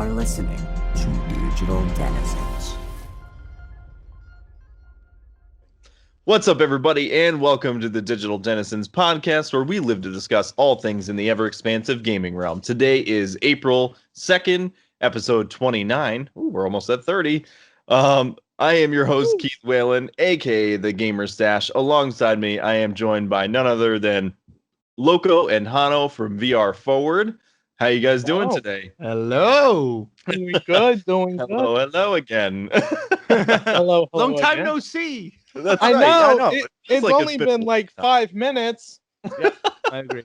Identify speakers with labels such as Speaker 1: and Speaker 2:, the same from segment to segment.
Speaker 1: are listening to Digital Denizens.
Speaker 2: What's up, everybody, and welcome to the Digital Denizens podcast, where we live to discuss all things in the ever-expansive gaming realm. Today is April 2nd, episode 29. Ooh, we're almost at 30. I am your host, Keith Whelan, aka the Gamer Stache. Alongside me, I am joined by none other than Loco and Jano from VR Forward. How you guys doing today?
Speaker 3: Hello.
Speaker 4: Doing good, doing good.
Speaker 2: Hello again.
Speaker 4: Hello,
Speaker 3: Long time
Speaker 4: again.
Speaker 3: no see.
Speaker 2: That's
Speaker 4: I
Speaker 2: right.
Speaker 4: know.
Speaker 2: I know.
Speaker 4: It's
Speaker 2: like
Speaker 4: only been like 5 minutes.
Speaker 3: Yep, I agree.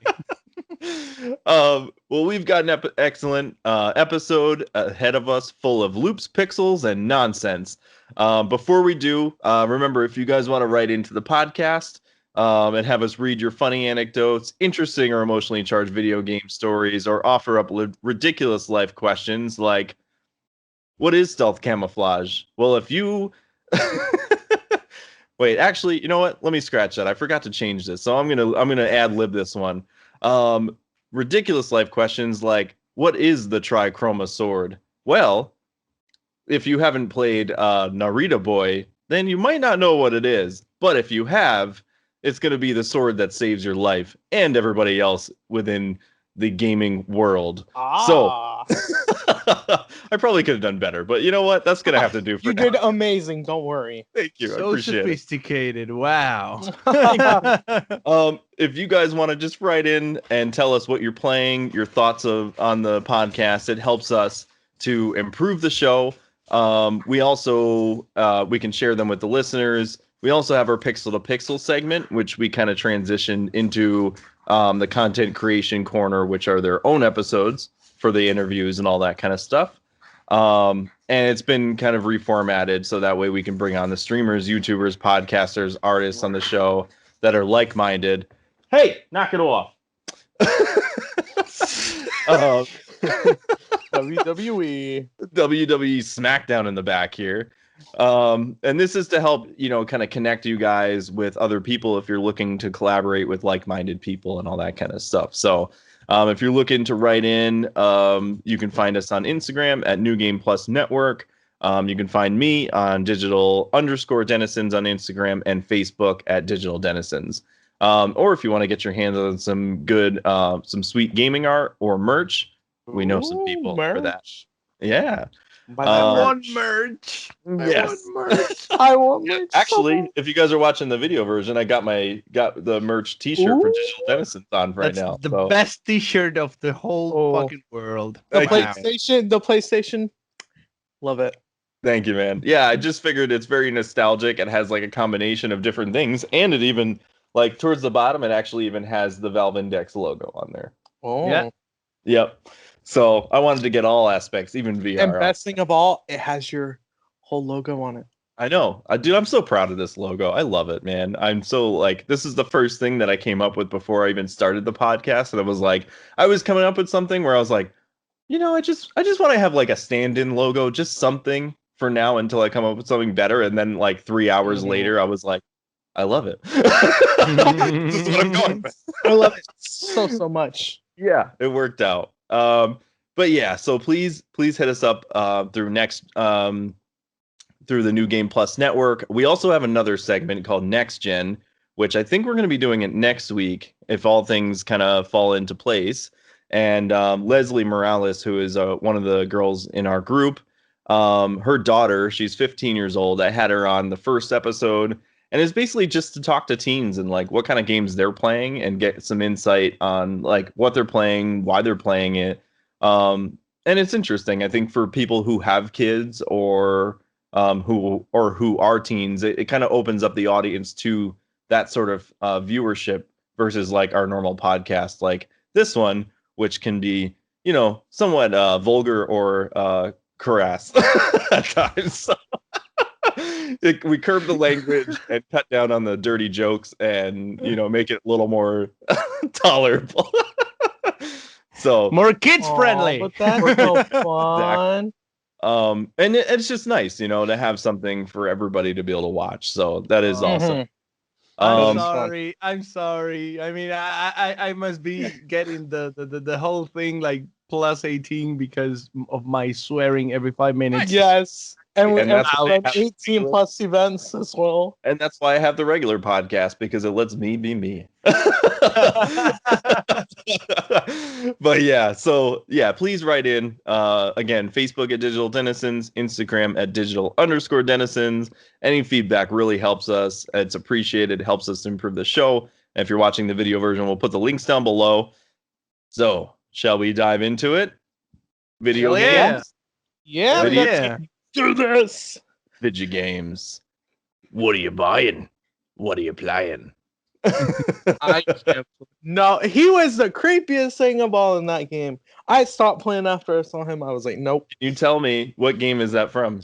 Speaker 2: Well, we've got an excellent episode ahead of us, full of loops, pixels, and nonsense. Before we do, remember, if you guys want to write into the podcast and have us read your funny anecdotes, interesting or emotionally charged video game stories, or offer up ridiculous life questions like, what is stealth camouflage? Well, if you... Wait, actually, you know what? Let me scratch that. I forgot to change this, so I'm gonna ad-lib this one. Ridiculous life questions like, what is the trichroma sword? Well, if you haven't played Narita Boy, then you might not know what it is. But if you have, it's gonna be the sword that saves your life and everybody else within the gaming world. So I probably could have done better, but you know what? That's gonna have to do for
Speaker 4: You
Speaker 2: now.
Speaker 4: did amazing. Don't worry.
Speaker 2: Thank you. I
Speaker 3: So
Speaker 2: appreciate
Speaker 3: sophisticated. Wow.
Speaker 2: it. If you guys want to just write in and tell us what you're playing, your thoughts on the podcast, it helps us to improve the show. We also we can share them with the listeners. We also have our Pixel to Pixel segment, which we kind of transitioned into the content creation corner, which are their own episodes for the interviews and all that kind of stuff. And it's been kind of reformatted so that way we can bring on the streamers, YouTubers, podcasters, artists on the show that are like-minded. Hey, knock it off.
Speaker 4: WWE.
Speaker 2: WWE SmackDown in the back here. And this is to help, kind of connect you guys with other people if you're looking to collaborate with like-minded people and all that kind of stuff. So if you're looking to write in, you can find us on Instagram at New Game Plus Network. You can find me on digital_denizens on Instagram and Facebook at Digital Denizens. Or if you want to get your hands on some good, some sweet gaming art or merch, we know some people for that. Yeah.
Speaker 3: Merch.
Speaker 2: Yes.
Speaker 4: I want merch.
Speaker 2: Actually, if you guys are watching the video version, I got the merch T-shirt for Digital Denizens on right
Speaker 3: That's
Speaker 2: now.
Speaker 3: the best T-shirt of the whole fucking world.
Speaker 4: The
Speaker 2: Thank you.
Speaker 4: PlayStation. Love it.
Speaker 2: Thank you, man. Yeah, I just figured it's very nostalgic. It has like a combination of different things, and it even like towards the bottom, it actually even has the Valve Index logo on there.
Speaker 4: Oh.
Speaker 3: Yeah.
Speaker 2: Yep. So I wanted to get all aspects, even VR.
Speaker 4: And best thing of all, it has your whole logo on it.
Speaker 2: I know. Dude, I'm so proud of this logo. I love it, man. I'm so like, this is the first thing that I came up with before I even started the podcast. And I was like, I was coming up with something where I was like, I just want to have like a stand-in logo, just something for now until I come up with something better. And then like 3 hours later, I was like, I love it. This is what I'm going with.
Speaker 4: I love it so much.
Speaker 2: Yeah, it worked out. But yeah, so please hit us up through through the New Game Plus Network. We also have another segment called Next Gen, which I think we're going to be doing it next week if all things kind of fall into place. And Leslie Morales, who is one of the girls in our group, her daughter, she's 15 years old. I had her on the first episode, and it's basically just to talk to teens and like what kind of games they're playing and get some insight on like what they're playing, why they're playing it. And it's interesting, I think, for people who have kids or who are teens, it kind of opens up the audience to that sort of viewership versus like our normal podcast like this one, which can be, somewhat vulgar or crass at times. So we curb the language and cut down on the dirty jokes and, make it a little more tolerable. So
Speaker 3: more kids friendly.
Speaker 4: But that's so fun.
Speaker 2: And it's just nice, to have something for everybody to be able to watch. So that is awesome.
Speaker 3: I'm sorry. I mean, I must be getting the whole thing like plus 18 because of my swearing every 5 minutes.
Speaker 4: Yes. And we
Speaker 2: And
Speaker 4: have
Speaker 2: that's
Speaker 4: done
Speaker 2: why-
Speaker 4: 18 plus events as well.
Speaker 2: And that's why I have the regular podcast, because it lets me be me. But yeah, so yeah, please write in. Again, Facebook at Digital Denizens, Instagram at digital_denizens. Any feedback really helps us. It's appreciated, helps us improve the show. And if you're watching the video version, we'll put the links down below. So, shall we dive into it? Video
Speaker 3: Hell yeah.
Speaker 2: games?
Speaker 4: Yeah,
Speaker 3: Hell
Speaker 2: Video-
Speaker 3: yeah.
Speaker 4: do this.
Speaker 2: Video games. What are you buying? What are you playing?
Speaker 4: I can't. No, he was the creepiest thing of all in that game. I stopped playing after I saw him. I was like, nope.
Speaker 2: You tell me, what game is that from?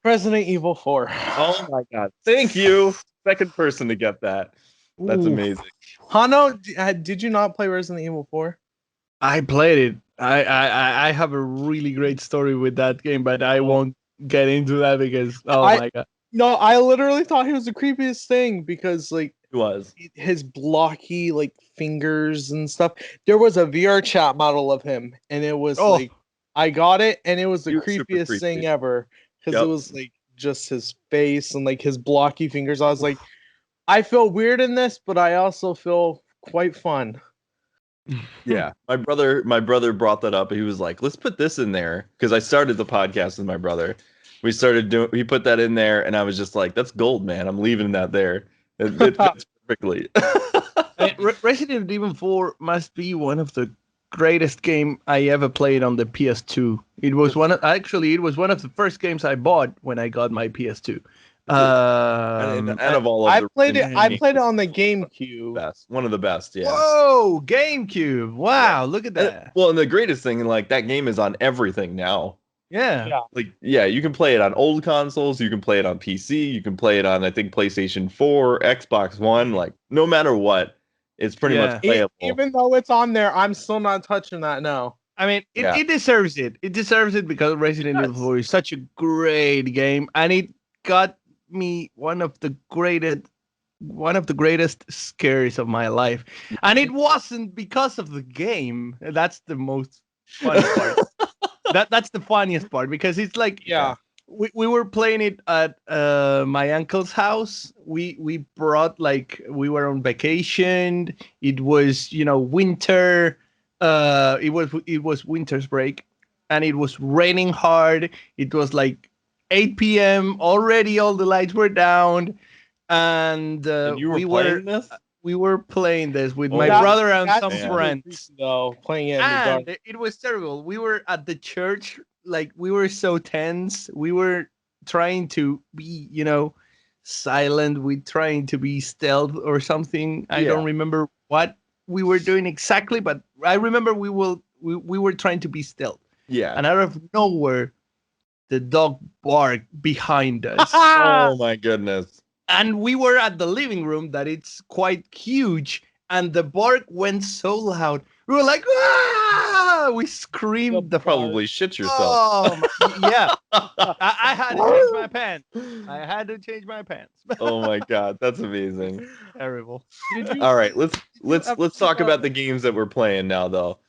Speaker 4: Resident Evil 4.
Speaker 2: Oh my god. Thank you. Second person to get that. That's
Speaker 4: Ooh.
Speaker 2: amazing.
Speaker 4: Hano, did you not play Resident Evil 4?
Speaker 3: I played it. I have a really great story with that game, but I won't get into that because my god.
Speaker 4: No, I literally thought he was the creepiest thing because like
Speaker 2: It was.
Speaker 4: his blocky like fingers and stuff. There was a VR chat model of him, and it was like I got it, and it was the
Speaker 2: He was super
Speaker 4: creepiest thing
Speaker 2: creepy.
Speaker 4: ever because
Speaker 2: Yep.
Speaker 4: it was like just his face and like his blocky fingers. I was like, I feel weird in this, but I also feel quite fun.
Speaker 2: Yeah. My brother brought that up. He was like, let's put this in there. Because I started the podcast with my brother. He put that in there, and I was just like, that's gold, man. I'm leaving that there. It fits perfectly.
Speaker 3: Resident Evil 4 must be one of the greatest game I ever played on the PS2. It was one of the first games I bought when I got my PS2.
Speaker 2: and of all of
Speaker 4: I
Speaker 2: the
Speaker 4: played it. I
Speaker 2: games,
Speaker 4: played it on the GameCube.
Speaker 2: best. One of the best, yeah.
Speaker 3: Whoa, GameCube! Wow, look at that.
Speaker 2: Well, and the greatest thing, like, that game is on everything now.
Speaker 3: Yeah.
Speaker 4: Yeah.
Speaker 2: Like, yeah, you can play it on old consoles, you can play it on PC, you can play it on, I think, PlayStation 4, Xbox One, like, no matter what, it's pretty
Speaker 3: Yeah.
Speaker 2: much playable.
Speaker 4: Even though it's on there, I'm still not touching that now.
Speaker 3: I mean,
Speaker 2: Yeah.
Speaker 3: it deserves it. It deserves it because Resident Evil 4 is such a great game, and it got me one of the greatest scares of my life. And it wasn't because of the game. That's the most funny part. That's the funniest part because it's like
Speaker 4: Yeah.
Speaker 3: we were playing it at my uncle's house. We brought we were on vacation. It was winter. It was winter's break, and it was raining hard. It was like 8 p.m. already. All the lights were down, and
Speaker 2: And you were playing this?
Speaker 3: we were playing this with
Speaker 2: Oh,
Speaker 3: my
Speaker 2: that-
Speaker 3: brother and
Speaker 4: That's
Speaker 3: some
Speaker 2: super
Speaker 3: friends.
Speaker 4: Though playing it in the dark.
Speaker 3: And it was terrible. We were at the church, like we were so tense. We were trying to be, silent. We trying to be stealth or something. I don't remember what we were doing exactly, but I remember we were trying to be stealth.
Speaker 2: Yeah.
Speaker 3: And out of nowhere, the dog barked behind us.
Speaker 2: Oh my goodness.
Speaker 3: And we were at the living room that it's quite huge, and the bark went so loud. We were like, ah! We screamed the
Speaker 2: Probably shit yourself.
Speaker 3: Oh, yeah. I had to change my pants. I had to change my pants.
Speaker 2: Oh my god, that's amazing.
Speaker 3: Terrible.
Speaker 2: All right, let's talk about the games that we're playing now, though.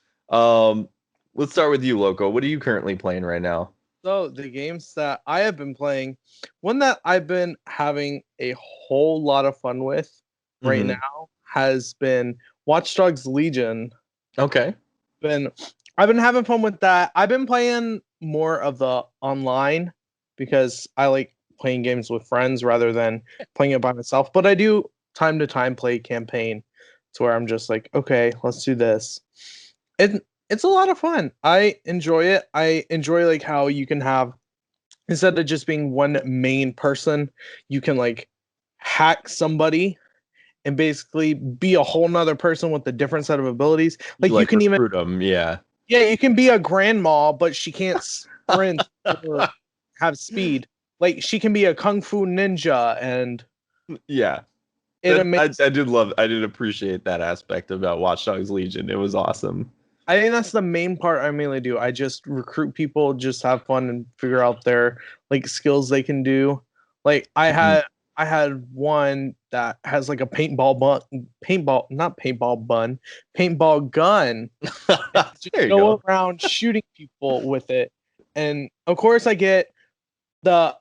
Speaker 2: Let's start with you, Loco. What are you currently playing right now?
Speaker 4: So the games that I have been playing, one that I've been having a whole lot of fun with right
Speaker 2: Mhm.
Speaker 4: now has been Watchdogs Legion.
Speaker 2: Okay.
Speaker 4: I've been having fun with that. I've been playing more of the online because I like playing games with friends rather than playing it by myself. But I do time to time play campaign to where I'm just like, okay, let's do this. It's a lot of fun. I enjoy it. I enjoy like how you can have, instead of just being one main person, you can like hack somebody and basically be a whole nother person with a different set of abilities. Like you can even
Speaker 2: recruit 'em, yeah.
Speaker 4: yeah, you can be a grandma, but she can't sprint or have speed. Like she can be a kung fu ninja, and
Speaker 2: Yeah.
Speaker 4: it
Speaker 2: I did appreciate that aspect about Watch Dogs Legion. It was awesome.
Speaker 4: I think that's the main part I mainly do. I just recruit people, just have fun and figure out their like skills they can do. Like I had I had one that has like a paintball gun. Just
Speaker 2: There you
Speaker 4: go
Speaker 2: go.
Speaker 4: around shooting people with it. And of course I get the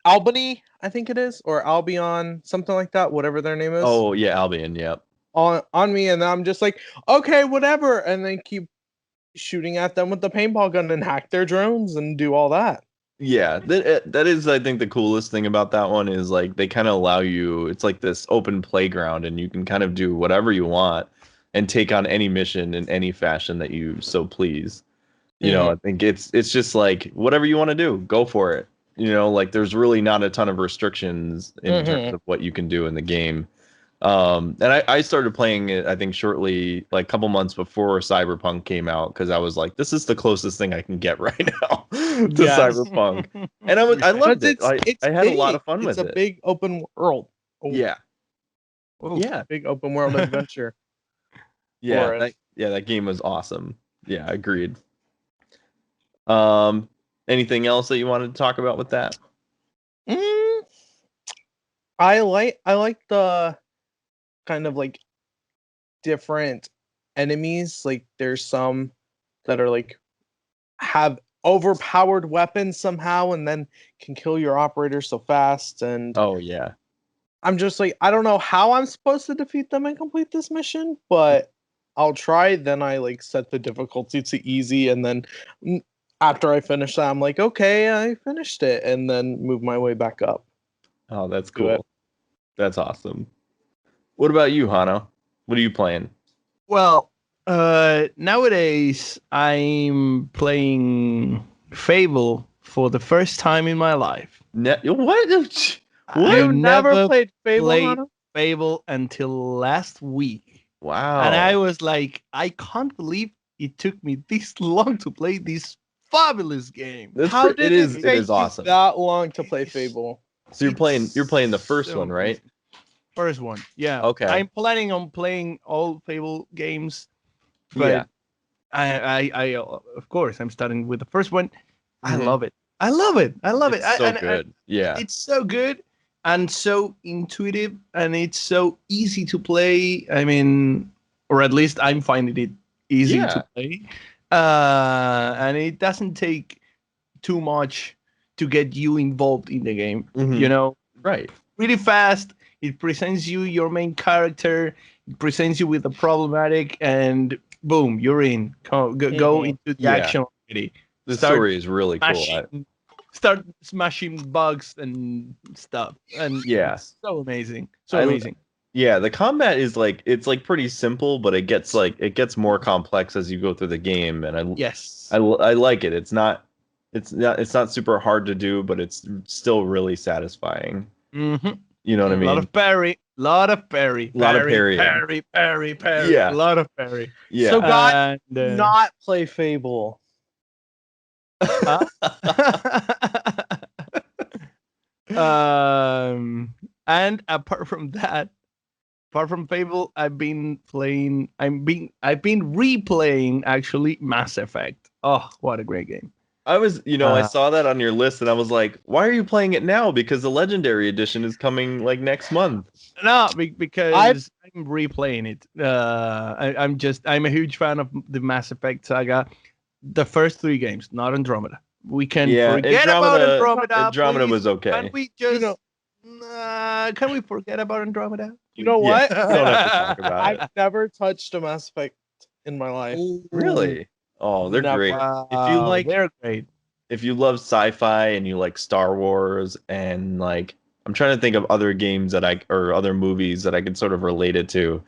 Speaker 4: Albany, I think it is, or Albion, something like that, whatever their name is.
Speaker 2: Oh yeah, Albion. Yep.
Speaker 4: On me, and then I'm just like, okay, whatever, and then keep shooting at them with the paintball gun and hack their drones and do all that.
Speaker 2: Yeah, that is, I think, the coolest thing about that one is like they kind of allow you. It's like this open playground, and you can kind of do whatever you want and take on any mission in any fashion that you so please. You know, I think it's just like whatever you want to do, go for it. You know, like there's really not a ton of restrictions in terms of what you can do in the game. And I started playing it, I think, shortly, like a couple months before Cyberpunk came out, because I was like, this is the closest thing I can get right now to Cyberpunk. And I loved it. I had a lot of fun with it.
Speaker 4: It's a big open world.
Speaker 2: Yeah. Yeah.
Speaker 4: Big open world adventure.
Speaker 2: Yeah. That game was awesome. Yeah, agreed. Anything else that you wanted to talk about with that?
Speaker 4: I like the kind of like different enemies. Like there's some that are like have overpowered weapons somehow and then can kill your operator so fast. And
Speaker 2: Oh yeah.
Speaker 4: I'm just like, I don't know how I'm supposed to defeat them and complete this mission, but I'll try. Then I like set the difficulty to easy, and then after I finish that, I'm like, okay, I finished it, and then move my way back up.
Speaker 2: Oh, that's cool. That's awesome. What about you, Hano? What are you playing?
Speaker 3: Well, nowadays I'm playing Fable for the first time in my life.
Speaker 2: What?
Speaker 3: I've
Speaker 4: never played Fable, Hano?
Speaker 3: Fable until last week.
Speaker 2: Wow.
Speaker 3: And I was like, I can't believe it took me this long to play this fabulous game.
Speaker 4: How did it take you
Speaker 2: awesome.
Speaker 4: that long to play Fable?
Speaker 2: So you're playing the first one, right?
Speaker 3: Amazing. First one, yeah.
Speaker 2: Okay.
Speaker 3: I'm planning on playing all Fable games, but I of course I'm starting with the first one. I love it. I love it.
Speaker 2: It's so good. Yeah.
Speaker 3: It's so good and so intuitive, and it's so easy to play. I mean, or at least I'm finding it easy to play. And it doesn't take too much to get you involved in the game. You know,
Speaker 2: right?
Speaker 3: Really fast. It presents you your main character. It presents you with a problematic, and boom, you're in. Go into the action already.
Speaker 2: The story is really cool.
Speaker 3: Start smashing bugs and stuff, and it's so amazing, amazing.
Speaker 2: Yeah, the combat is like, it's like pretty simple, but it gets more complex as you go through the game, and I like it. It's not super hard to do, but it's still really satisfying. You know what I mean?
Speaker 3: A lot of parry. Yeah.
Speaker 2: A lot of parry. Yeah.
Speaker 4: So God, not play Fable.
Speaker 3: And apart from Fable, I've been replaying actually Mass Effect. Oh, what a great game.
Speaker 2: I saw that on your list, and I was like, why are you playing it now? Because the Legendary Edition is coming like next month.
Speaker 3: No, because I'm replaying it. I'm a huge fan of the Mass Effect saga. The first 3 games, not Andromeda. We can forget about Andromeda.
Speaker 2: Andromeda
Speaker 3: please.
Speaker 2: was okay.
Speaker 3: Can we just can we forget about Andromeda?
Speaker 4: You know what?
Speaker 2: We don't have to talk about it.
Speaker 4: I've never touched a Mass Effect in my life.
Speaker 2: Really? Oh, they're great.
Speaker 3: They're great.
Speaker 2: If you love sci-fi and you like Star Wars, and like, I'm trying to think of other games or other movies that I could sort of relate it to.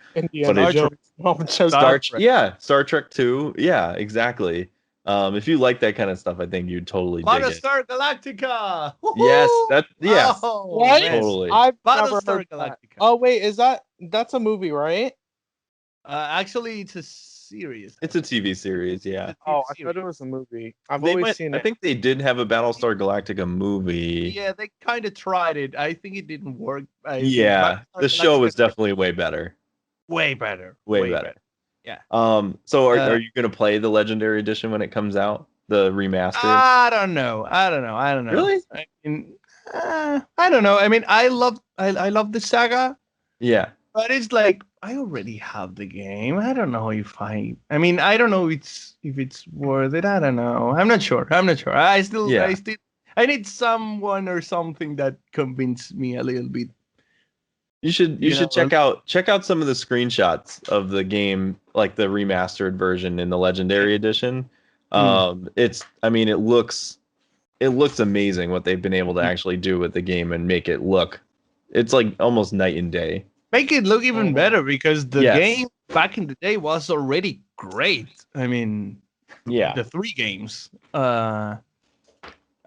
Speaker 2: Star Trek 2. Yeah, exactly. If you like that kind of stuff, I think you'd totally dig it.
Speaker 3: Battlestar Galactica.
Speaker 2: Yes.
Speaker 4: What?
Speaker 2: Totally.
Speaker 4: I've never
Speaker 3: Battlestar
Speaker 4: heard
Speaker 3: Galactica.
Speaker 4: that. Oh wait, that's a movie, right?
Speaker 3: Actually, it's a series.
Speaker 2: It's a TV series, yeah.
Speaker 4: I thought it was a movie. I've always seen it.
Speaker 2: I think they did have a Battlestar Galactica movie.
Speaker 3: Yeah, they kind of tried it. I think it didn't work.
Speaker 2: The show was definitely way better.
Speaker 3: Way better. Yeah.
Speaker 2: So are you gonna play the Legendary Edition when it comes out? The remastered?
Speaker 3: I don't know.
Speaker 2: Really?
Speaker 3: I mean, I don't know. I mean, I love the saga,
Speaker 2: Yeah.
Speaker 3: but it's like I already have the game. I don't know if I mean, I don't know if it's worth it. I don't know. I'm not sure.
Speaker 2: Yeah.
Speaker 3: I need someone or something that convince me a little bit.
Speaker 2: You should check out some of the screenshots of the game, like the remastered version in the Legendary Edition. I mean, it looks amazing what they've been able to actually do with the game and make it look. It's like almost night and day.
Speaker 3: Make it look even better because the
Speaker 2: Yes.
Speaker 3: game back in the day was already great. I mean,
Speaker 2: Yeah.
Speaker 3: the 3 games. I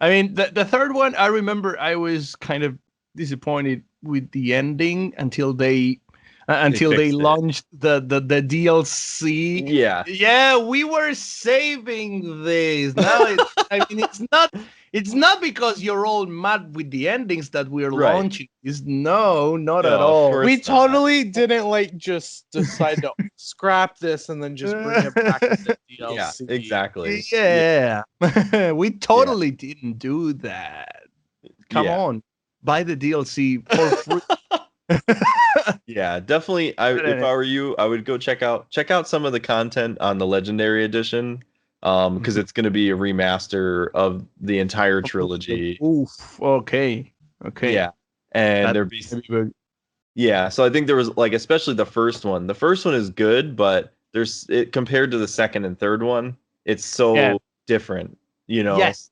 Speaker 3: mean, the third one, I remember I was kind of disappointed with the ending until they
Speaker 2: fixed it.
Speaker 3: launched the DLC.
Speaker 2: Yeah.
Speaker 3: Yeah, we were saving this. Now I mean, it's not because you're all mad with the endings that we're
Speaker 2: Right.
Speaker 3: launching. Not
Speaker 2: No,
Speaker 3: at
Speaker 2: of
Speaker 3: all.
Speaker 2: course
Speaker 4: We
Speaker 2: not.
Speaker 4: totally didn't like just decide to scrap this and then just bring it back to the
Speaker 2: Yeah,
Speaker 4: DLC.
Speaker 2: exactly.
Speaker 3: Yeah. We totally didn't do that. Come
Speaker 2: Yeah.
Speaker 3: on. Buy the DLC for free.
Speaker 2: Yeah, definitely. If I were you, I would go check out some of the content on the Legendary Edition, because it's going to be a remaster of the entire trilogy.
Speaker 3: Oof. Okay.
Speaker 2: Yeah, and there'd be yeah. So I think there was like, especially the first one. The first one is good, but there's it compared to the second and third one, it's so different, you know.
Speaker 3: Yes.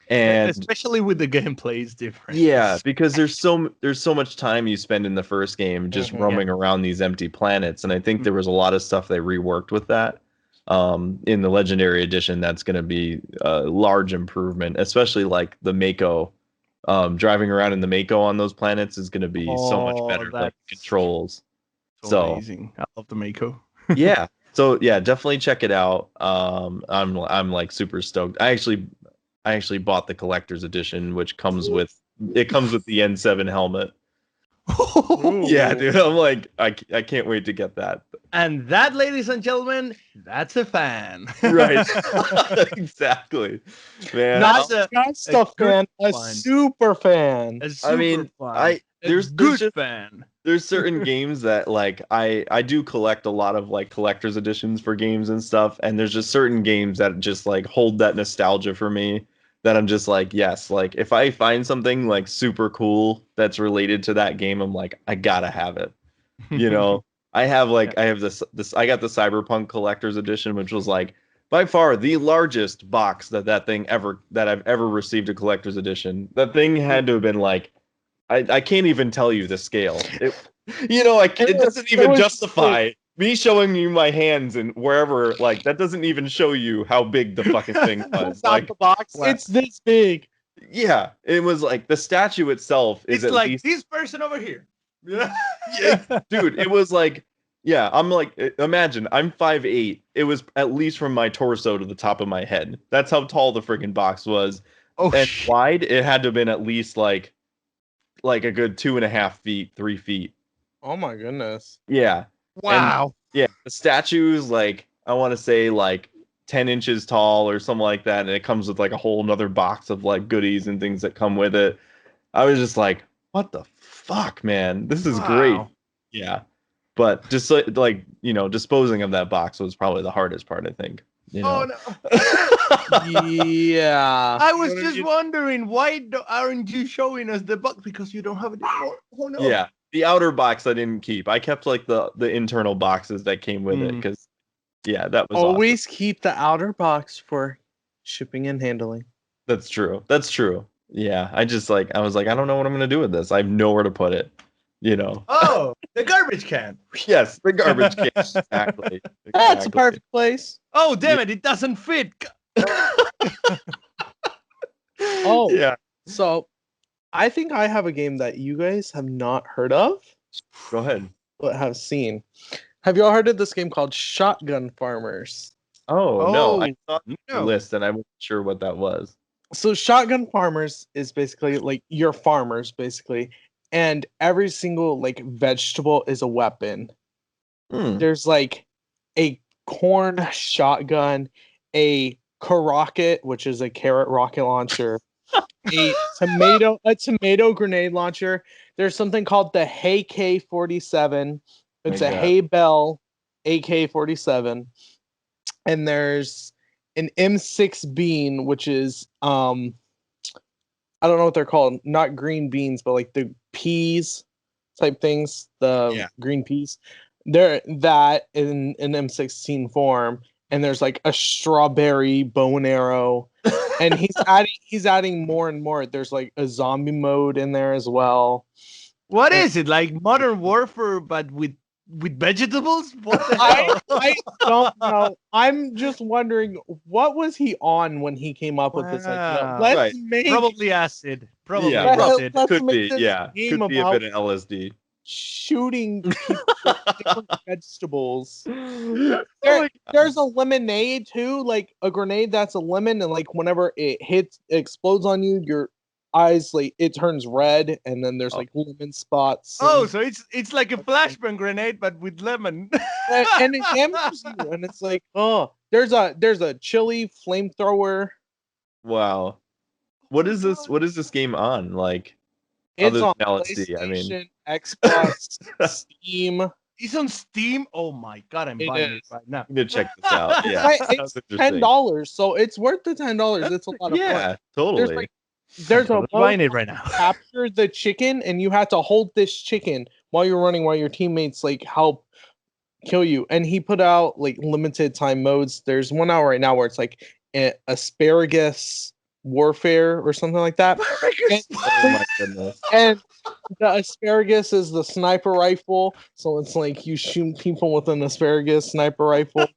Speaker 2: And
Speaker 3: especially with the gameplay is different.
Speaker 2: yeah, because there's so much time you spend in the first game just roaming around these empty planets, and I think there was a lot of stuff they reworked with that. In the Legendary Edition, that's going to be a large improvement, especially like the Mako. Driving around in the Mako on those planets is going to be so much better, like controls. So
Speaker 3: amazing. I love the Mako.
Speaker 2: yeah, so yeah, definitely check it out. I'm like super stoked. I actually bought the collector's edition, which comes with the N7 helmet. Yeah, dude, I'm like, I can't wait to get that.
Speaker 3: And that, ladies and gentlemen, that's a fan.
Speaker 2: Right. Exactly. Man.
Speaker 4: Not a fan, a
Speaker 3: fan.
Speaker 4: super fan.
Speaker 2: I mean, there's just
Speaker 3: fan.
Speaker 2: There's certain games that like I do collect a lot of like collector's editions for games and stuff, and there's just certain games that just like hold that nostalgia for me, that I'm just like, yes, like if I find something like super cool that's related to that game, I'm like, I gotta have it. You know, I have this I got the Cyberpunk collector's edition, which was like by far the largest box that I've ever received a collector's edition. That thing had to have been like, I can't even tell you the scale. It doesn't even justify me showing you my hands and wherever, like that doesn't even show you how big the fucking thing was.
Speaker 4: Like the box, it's this big.
Speaker 2: Yeah, it was like the statue itself is
Speaker 3: it's
Speaker 2: at
Speaker 3: like
Speaker 2: least
Speaker 3: this person over here. Yeah,
Speaker 2: dude, it was like, yeah, I'm like, imagine I'm 5'8". It was at least from my torso to the top of my head. That's how tall the freaking box was. And wide, it had to have been at least like a good 2.5 feet, 3 feet.
Speaker 4: Oh my goodness.
Speaker 2: Yeah.
Speaker 3: wow.
Speaker 2: And, yeah, the statue's like, I want to say like 10 inches tall or something like that, and it comes with like a whole nother box of like goodies and things that come with it. I was just like, what the fuck, man? This is great. Yeah. But just like, disposing of that box was probably the hardest part, I think.
Speaker 3: Oh no.
Speaker 4: Yeah.
Speaker 3: I was just wondering, why aren't you showing us the box? Because you don't have it anymore. Oh no.
Speaker 2: Yeah. The outer box I didn't keep. I kept like the internal boxes that came with it, because yeah, that was
Speaker 4: always awesome. Keep the outer box for shipping and handling.
Speaker 2: That's true. Yeah. I was like, I don't know what I'm gonna do with this. I have nowhere to put it.
Speaker 3: Oh, the garbage can.
Speaker 2: Yes, the garbage can. Exactly.
Speaker 4: That's a perfect place.
Speaker 3: Oh, damn it! It doesn't fit.
Speaker 4: Oh,
Speaker 2: yeah.
Speaker 4: So, I think I have a game that you guys have not heard of.
Speaker 2: Go ahead.
Speaker 4: But have seen. Have you all heard of this game called Shotgun Farmers?
Speaker 2: Oh no, I saw the list and I wasn't sure what that was.
Speaker 4: So, Shotgun Farmers is basically like you're farmers, basically. And every single like vegetable is a weapon. There's like a corn shotgun, a rocket, which is a carrot rocket launcher, a tomato grenade launcher. There's something called the Hey K-47. It's
Speaker 2: My
Speaker 4: a
Speaker 2: God.
Speaker 4: Hey Bell AK-47, and there's an M6 bean, which is I don't know what they're called, not green beans, but like the peas type things, the green peas. They're that in an M16 form, and there's like a strawberry bow and arrow, and he's adding more and more. There's like a zombie mode in there as well.
Speaker 3: What is it like Modern Warfare, but with vegetables? What the hell?
Speaker 4: I don't know. I'm just wondering, what was he on when he came up with this idea?
Speaker 3: Wow.
Speaker 4: Let's
Speaker 2: Right.
Speaker 4: make
Speaker 3: Probably acid. Probably
Speaker 2: Yeah,
Speaker 3: acid.
Speaker 4: let's
Speaker 2: Could
Speaker 4: make
Speaker 2: be,
Speaker 4: this
Speaker 2: yeah.
Speaker 4: game
Speaker 2: Could be a
Speaker 4: about
Speaker 2: bit of LSD.
Speaker 4: shooting people with different vegetables.
Speaker 2: Oh
Speaker 4: There,
Speaker 2: my God.
Speaker 4: there's a lemonade too, like a grenade that's a lemon, and like whenever it explodes on you, your eyes like it turns red, and then there's like lemon spots.
Speaker 3: Oh, so it's like a flashbang grenade, but with lemon.
Speaker 4: and it damages you, and it's like, oh, there's a chili flamethrower.
Speaker 2: Wow. What is this? What is this game on? Like,
Speaker 4: It's
Speaker 2: other
Speaker 4: on
Speaker 2: than LSD, I mean.
Speaker 4: PlayStation, Xbox, Steam.
Speaker 3: It's on Steam. Oh my god, I'm
Speaker 4: It
Speaker 3: buying it
Speaker 4: is.
Speaker 3: right now.
Speaker 2: I'm gonna check this out. Yeah,
Speaker 4: Right,
Speaker 2: sounds
Speaker 4: it's
Speaker 2: interesting.
Speaker 4: $10, so it's worth the $10. It's a lot of fun.
Speaker 2: Yeah, totally.
Speaker 4: There's a
Speaker 3: I'm
Speaker 4: mode
Speaker 3: buying it right now.
Speaker 4: capture the chicken, and you have to hold this chicken while you're running, while your teammates like help kill you. And he put out like limited time modes. There's one out right now where it's like asparagus warfare or something like that. And,
Speaker 2: Oh my goodness.
Speaker 4: and the asparagus is the sniper rifle, so it's like you shoot people with an asparagus sniper rifle.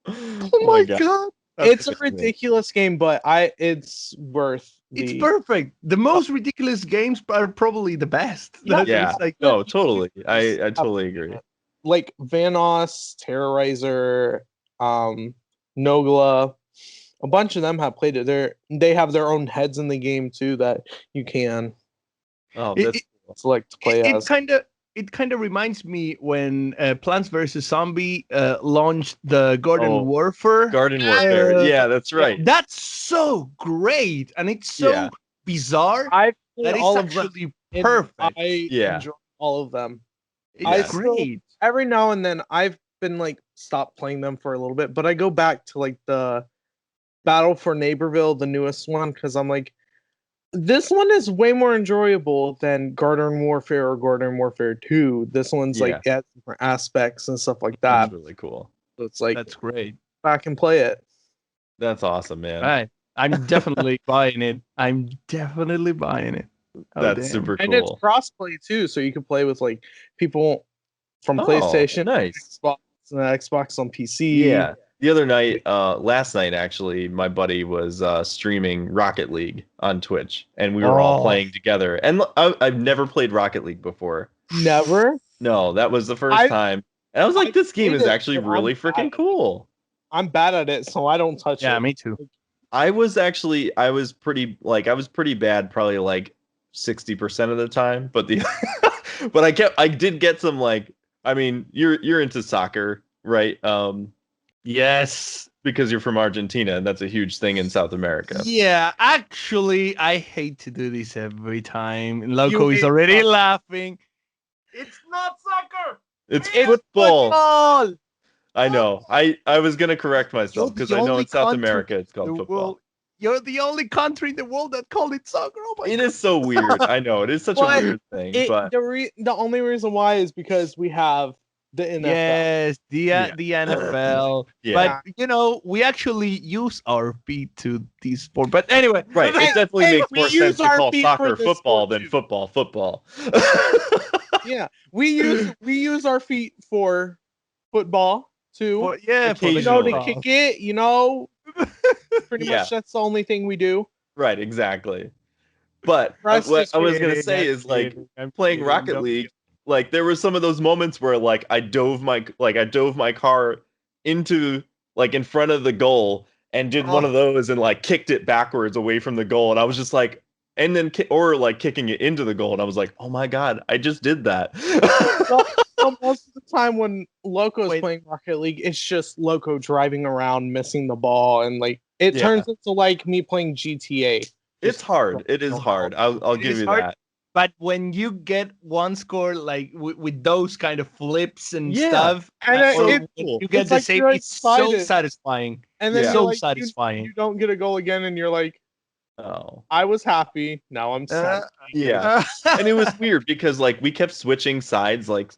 Speaker 2: Oh my God. That's
Speaker 4: It's a
Speaker 2: amazing.
Speaker 4: ridiculous game, but it's worth
Speaker 3: It's
Speaker 4: the
Speaker 3: perfect. The most ridiculous games are probably the best.
Speaker 2: Yeah.
Speaker 3: It's like
Speaker 2: No, totally. I totally agree.
Speaker 4: like Vanoss, Terrorizer, Nogla. A bunch of them have played it. They have their own heads in the game too that you can
Speaker 2: Oh,
Speaker 3: It-
Speaker 2: that's
Speaker 4: select to play
Speaker 3: it
Speaker 4: as.
Speaker 3: kind of reminds me when Plants vs Zombie launched the Garden
Speaker 2: Oh,
Speaker 3: Warfare.
Speaker 2: Garden Warfare.
Speaker 3: Uh,
Speaker 2: Yeah, that's right.
Speaker 3: That's so great, and it's so
Speaker 2: Yeah.
Speaker 3: bizarre
Speaker 4: I've
Speaker 3: that
Speaker 4: played
Speaker 3: it's
Speaker 4: all of them.
Speaker 3: actually
Speaker 4: and
Speaker 3: perfect.
Speaker 4: I
Speaker 2: Yeah.
Speaker 4: enjoy all of them.
Speaker 3: It's
Speaker 2: Yeah.
Speaker 3: great.
Speaker 4: Every now and then I've been like stopped playing them for a little bit, but I go back to like the Battle for Neighborville, the newest one, because I'm like, this one is way more enjoyable than Garden Warfare or Garden Warfare 2. This one's like has different aspects and stuff like that.
Speaker 2: That's really cool.
Speaker 4: So it's like
Speaker 3: That's great.
Speaker 4: back and play it.
Speaker 2: That's awesome, man.
Speaker 3: Right. I'm definitely buying it. I'm definitely buying it. Oh,
Speaker 2: That's
Speaker 3: damn.
Speaker 2: super
Speaker 4: And it's
Speaker 2: cool.
Speaker 4: crossplay too, so you can play with like people from
Speaker 2: Oh,
Speaker 4: PlayStation,
Speaker 2: nice.
Speaker 4: Xbox on PC.
Speaker 2: Yeah. The other night, last night actually, my buddy was streaming Rocket League on Twitch, and we were all
Speaker 3: Oh.
Speaker 2: playing together. And I've never played Rocket League before.
Speaker 4: Never.
Speaker 2: No, that was the first
Speaker 4: I've-
Speaker 2: time. And I was like,
Speaker 4: I've
Speaker 2: this game
Speaker 4: played
Speaker 2: is
Speaker 4: it,
Speaker 2: actually
Speaker 4: but I'm
Speaker 2: really
Speaker 4: bad
Speaker 2: freaking
Speaker 4: at it.
Speaker 2: cool.
Speaker 4: I'm bad at it, so I don't touch
Speaker 3: Yeah,
Speaker 4: it.
Speaker 3: me too.
Speaker 2: I was pretty bad, probably like 60% of the time, but I did get some, like, I mean, you're into soccer, right?
Speaker 3: Yes.
Speaker 2: Because you're from Argentina, and that's a huge thing in South America.
Speaker 3: Yeah, actually, I hate to do this every time. Loco
Speaker 4: You
Speaker 3: is
Speaker 4: hate
Speaker 3: already
Speaker 4: soccer.
Speaker 3: laughing. It's not soccer.
Speaker 2: It's
Speaker 3: It's
Speaker 2: football.
Speaker 3: football.
Speaker 2: I know. I was gonna correct myself
Speaker 3: You're
Speaker 2: because
Speaker 3: the
Speaker 2: I know
Speaker 3: only
Speaker 2: in South
Speaker 3: country
Speaker 2: America it's called
Speaker 3: The
Speaker 2: football.
Speaker 3: world- You're the only country in the world that called it soccer. Oh my
Speaker 2: It
Speaker 3: God.
Speaker 2: is so weird. I know it is such a
Speaker 4: But
Speaker 2: weird thing, but
Speaker 4: the only reason why is because we have the NFL.
Speaker 3: Yes,
Speaker 2: Yeah.
Speaker 3: the NFL.
Speaker 2: Yeah.
Speaker 3: But you know, we actually use our feet to this sport. But anyway,
Speaker 2: right,
Speaker 4: Hey,
Speaker 2: it definitely
Speaker 4: hey,
Speaker 2: makes
Speaker 4: we
Speaker 2: more
Speaker 4: use
Speaker 2: sense to
Speaker 4: our
Speaker 2: call
Speaker 4: feet
Speaker 2: soccer
Speaker 4: for this
Speaker 2: football
Speaker 4: sport
Speaker 2: than
Speaker 4: too.
Speaker 2: football.
Speaker 4: Yeah, we use our feet for football too.
Speaker 3: for the
Speaker 2: Occasionally.
Speaker 4: To
Speaker 3: football.
Speaker 4: kick it, pretty
Speaker 2: Yeah.
Speaker 4: much that's the only thing we do.
Speaker 2: Right, exactly. But
Speaker 4: Rest
Speaker 2: what
Speaker 4: is
Speaker 2: I was gonna
Speaker 3: kidding,
Speaker 2: say
Speaker 3: I'm
Speaker 2: is, like,
Speaker 3: kidding, I'm
Speaker 2: playing
Speaker 3: kidding,
Speaker 2: Rocket
Speaker 3: don't
Speaker 2: League, like, there were some of those moments where, like, I dove my car into, like, in front of the goal and did one of those and, like, kicked it backwards away from the goal, and I was just like, and then kicking it into the goal, and I was like, oh my God, I just did that.
Speaker 4: So most of the time when Loco is
Speaker 3: Wait.
Speaker 4: playing Rocket League, it's just Loco driving around missing the ball, and like it
Speaker 2: Yeah.
Speaker 4: turns into like me playing GTA
Speaker 2: It's hard. It is hard. I'll
Speaker 3: It
Speaker 2: give
Speaker 3: is
Speaker 2: you
Speaker 3: hard.
Speaker 2: that.
Speaker 3: But when you get one score like with those kind of flips and
Speaker 2: Yeah.
Speaker 3: stuff,
Speaker 4: And
Speaker 3: or
Speaker 4: it's
Speaker 3: when
Speaker 2: cool.
Speaker 3: you get
Speaker 4: It's
Speaker 3: the
Speaker 4: like
Speaker 3: save,
Speaker 4: you're
Speaker 3: it's so
Speaker 4: excited.
Speaker 3: satisfying.
Speaker 4: And then
Speaker 2: Yeah.
Speaker 4: you're
Speaker 3: So
Speaker 4: like,
Speaker 3: satisfying.
Speaker 4: you don't get a goal again, and you're like,
Speaker 2: Oh.
Speaker 4: I was happy. Now I'm sad.
Speaker 2: Yeah. And it was weird because like we kept switching sides, like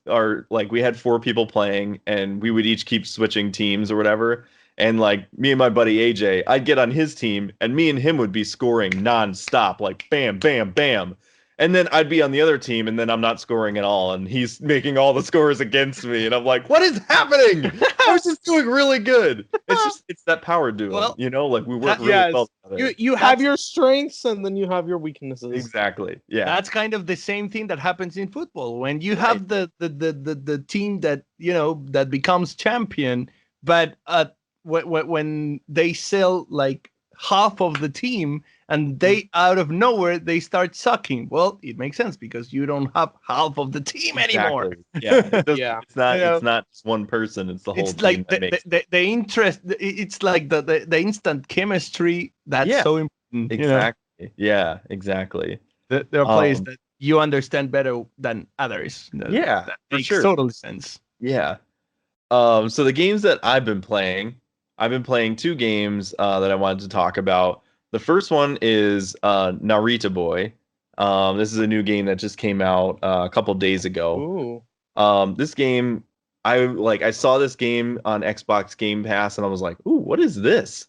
Speaker 2: we had 4 people playing and we would each keep switching teams or whatever. And like me and my buddy AJ, I'd get on his team and me and him would be scoring nonstop, like bam, bam, bam. And then I'd be on the other team and then I'm not scoring at all. And he's making all the scores against me. And I'm like, what is happening? I was just doing really good. It's that power duo,
Speaker 3: Well,
Speaker 2: you know, like we work really
Speaker 4: yes.
Speaker 2: well together.
Speaker 4: You have your strengths and then you have your weaknesses.
Speaker 2: Exactly. Yeah.
Speaker 3: That's kind of the same thing that happens in football when you have the team that that becomes champion, but when they sell like half of the team and they out of nowhere they start sucking. Well, it makes sense because you don't have half of the team anymore.
Speaker 2: Exactly. Yeah.
Speaker 4: Yeah.
Speaker 2: It's not.
Speaker 3: You know?
Speaker 2: It's not just one person. It's the whole
Speaker 3: It's
Speaker 2: team
Speaker 3: like
Speaker 2: that makes.
Speaker 3: the interest. It's like the instant chemistry that's
Speaker 2: Yeah.
Speaker 3: so important.
Speaker 2: Exactly. Yeah. Exactly.
Speaker 3: There are players
Speaker 2: Um,
Speaker 3: that you understand better than others.
Speaker 2: Yeah,
Speaker 3: that
Speaker 2: for
Speaker 3: makes
Speaker 2: sure.
Speaker 3: total sense.
Speaker 2: Yeah. So the games that I've been playing 2 games that I wanted to talk about. The first one is Narita Boy. This is a new game that just came out a couple days ago.
Speaker 4: Ooh.
Speaker 2: This game, I saw this game on Xbox Game Pass, and I was like, "Ooh, what is this?"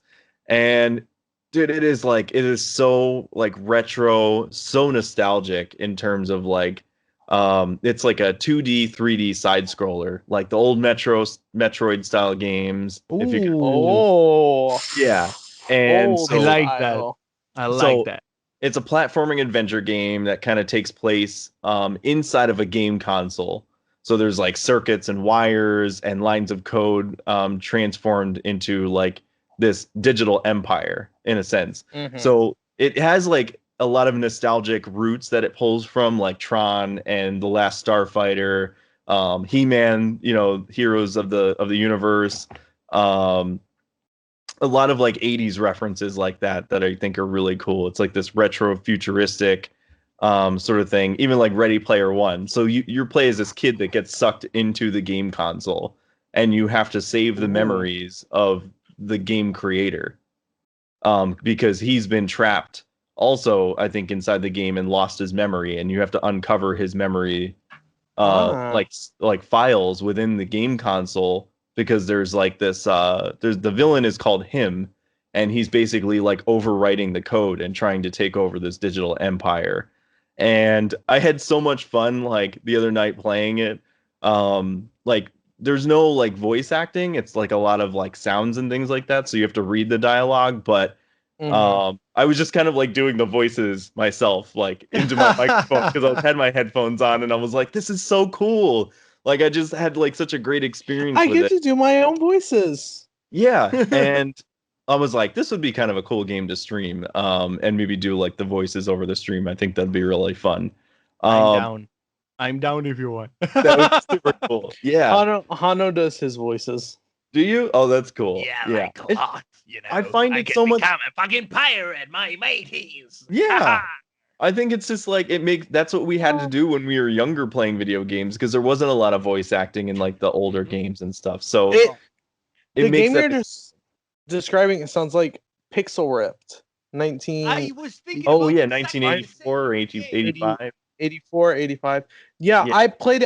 Speaker 2: And dude, it is so like retro, so nostalgic in terms of like, it's like a 2D, 3D side scroller, like the old Metroid style games. If you could,
Speaker 4: Oh.
Speaker 2: yeah, and
Speaker 4: Old
Speaker 3: I
Speaker 2: so
Speaker 3: like that.
Speaker 4: style.
Speaker 3: I
Speaker 2: So-
Speaker 3: like that.
Speaker 2: it's a platforming adventure game that kind of takes place inside of a game console. So there's like circuits and wires and lines of code transformed into like this digital empire in a sense.
Speaker 4: Mhm.
Speaker 2: So it has like a lot of nostalgic roots that it pulls from, like Tron and The Last Starfighter, He-Man, heroes of the universe. A lot of like 80s references like that I think are really cool. It's like this retro futuristic sort of thing, even like Ready Player One. So you play as this kid that gets sucked into the game console and you have to save the
Speaker 4: Ooh.
Speaker 2: memories of the game creator because he's been trapped also, I think, inside the game and lost his memory, and you have to uncover his memory like files within the game console, because there's like this there's the villain is called him, and he's basically like overwriting the code and trying to take over this digital empire. And I had so much fun like the other night playing it. Like there's no like voice acting, it's like a lot of like sounds and things like that, so you have to read the dialogue, but
Speaker 4: Mhm.
Speaker 2: I was just kind of like doing the voices myself, like into my microphone, because I had my headphones on and I was like, this is so cool. Like I just had like such a great experience
Speaker 4: I
Speaker 2: with
Speaker 4: get
Speaker 2: it.
Speaker 4: to do my own voices.
Speaker 2: Yeah. And I was like, this would be kind of a cool game to stream. And maybe do like the voices over the stream. I think that'd be really fun.
Speaker 3: I'm down if you want.
Speaker 2: That would be super cool. Yeah.
Speaker 4: Hano does his voices.
Speaker 2: Do you? Oh, that's cool.
Speaker 5: Yeah,
Speaker 2: Yeah.
Speaker 5: like a lot.
Speaker 2: I find it
Speaker 5: can
Speaker 2: so much-
Speaker 5: become a fucking pirate, my mateys.
Speaker 2: Yeah. I think it's just like that's what we had to do when we were younger playing video games, because there wasn't a lot of voice acting in like the older games and stuff. So
Speaker 4: It-
Speaker 2: it
Speaker 4: the
Speaker 2: makes
Speaker 4: game
Speaker 2: that
Speaker 4: you're just describing, it sounds like Pixel Ripped. 1984,
Speaker 3: I was thinking.
Speaker 2: oh
Speaker 3: about
Speaker 2: yeah,
Speaker 3: the same
Speaker 2: 1984 or
Speaker 3: game.
Speaker 2: 1985.
Speaker 4: 85. Yeah,
Speaker 2: Yeah.
Speaker 4: I played